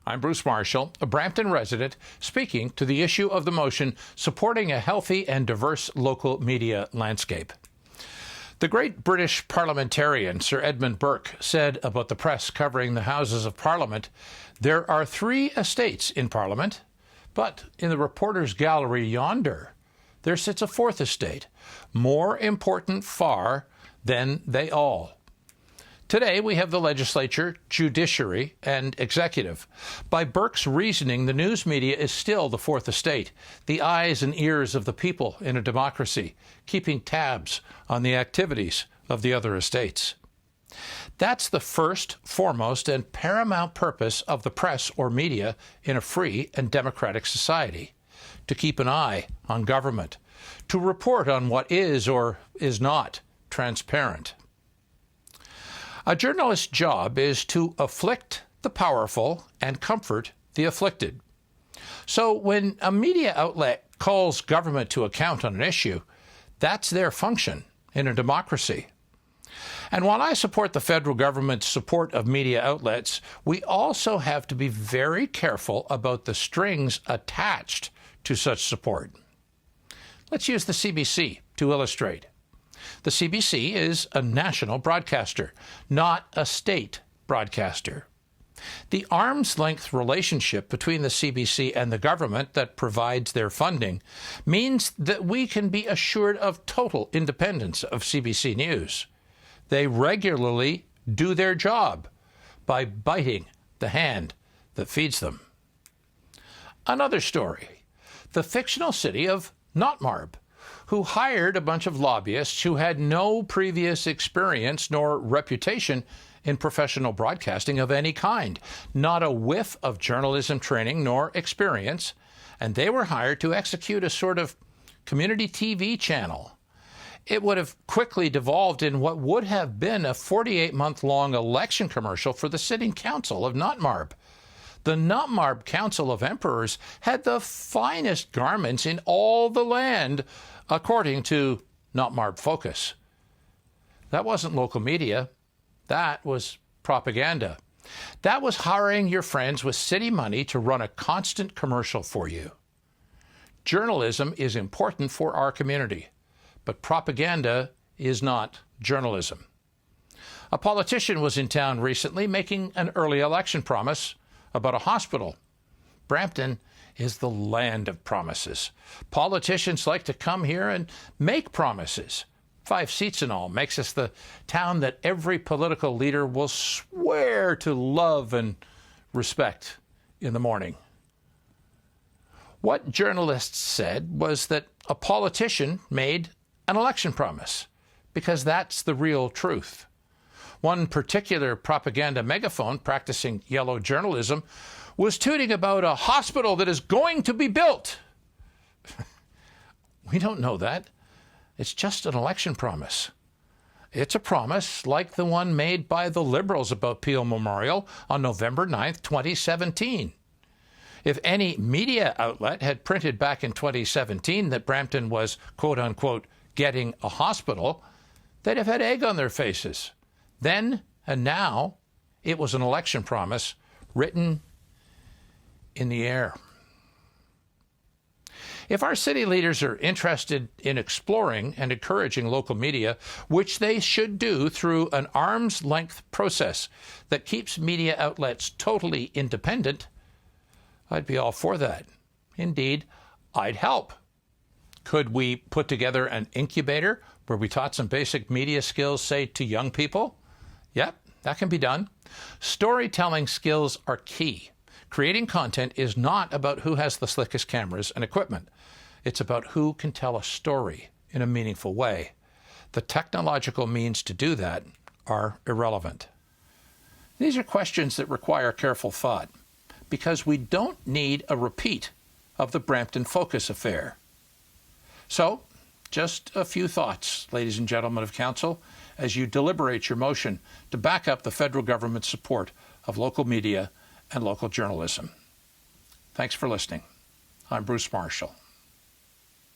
I'm Bruce Marshall, a Brampton resident, speaking to the issue of the motion supporting a healthy and diverse local media landscape. The great British parliamentarian Sir Edmund Burke said about the press covering the Houses of Parliament, "There are 3 estates in Parliament, but in the reporters' gallery yonder, there sits a 4th estate, more important far than they all." Today, we have the legislature, judiciary, and executive. By Burke's reasoning, the news media is still the 4th estate, the eyes and ears of the people in a democracy, keeping tabs on the activities of the other estates. That's the first, foremost, and paramount purpose of the press or media in a free and democratic society: to keep an eye on government, to report on what is or is not transparent. A journalist's job is to afflict the powerful and comfort the afflicted. So when a media outlet calls government to account on an issue, that's their function in a democracy. And while I support the federal government's support of media outlets, we also have to be very careful about the strings attached to such support. Let's use the CBC to illustrate. The CBC is a national broadcaster, not a state broadcaster. The arm's-length relationship between the CBC and the government that provides their funding means that we can be assured of total independence of CBC News. They regularly do their job by biting the hand that feeds them. Another story: the fictional city of Notmarb, who hired a bunch of lobbyists who had no previous experience nor reputation in professional broadcasting of any kind, not a whiff of journalism training nor experience, and they were hired to execute a sort of community TV channel. It would have quickly devolved in what would have been a 48-month-long election commercial for the sitting council of Notmarb. The Notmarb Council of Emperors had the finest garments in all the land, according to Notmarb Focus. That wasn't local media. That was propaganda. That was hiring your friends with city money to run a constant commercial for you. Journalism is important for our community, but propaganda is not journalism. A politician was in town recently making an early election promise about a hospital. Brampton is the land of promises. Politicians like to come here and make promises. 5 seats and all makes us the town that every political leader will swear to love and respect in the morning. What journalists said was that a politician made an election promise, because that's the real truth. One particular propaganda megaphone practicing yellow journalism was tooting about a hospital that is going to be built. We don't know that. It's just an election promise. It's a promise like the one made by the Liberals about Peel Memorial on November 9th, 2017. If any media outlet had printed back in 2017 that Brampton was, quote-unquote, getting a hospital, they'd have had egg on their faces. Then and now, it was an election promise written in the air. If our city leaders are interested in exploring and encouraging local media, which they should do through an arm's-length process that keeps media outlets totally independent, I'd be all for that. Indeed, I'd help. Could we put together an incubator where we taught some basic media skills, say, to young people? Yep, that can be done. Storytelling skills are key. Creating content is not about who has the slickest cameras and equipment. It's about who can tell a story in a meaningful way. The technological means to do that are irrelevant. These are questions that require careful thought, because we don't need a repeat of the Brampton Focus affair. So, just a few thoughts, ladies and gentlemen of council, as you deliberate your motion to back up the federal government's support of local media and local journalism. Thanks for listening. I'm Bruce Marshall.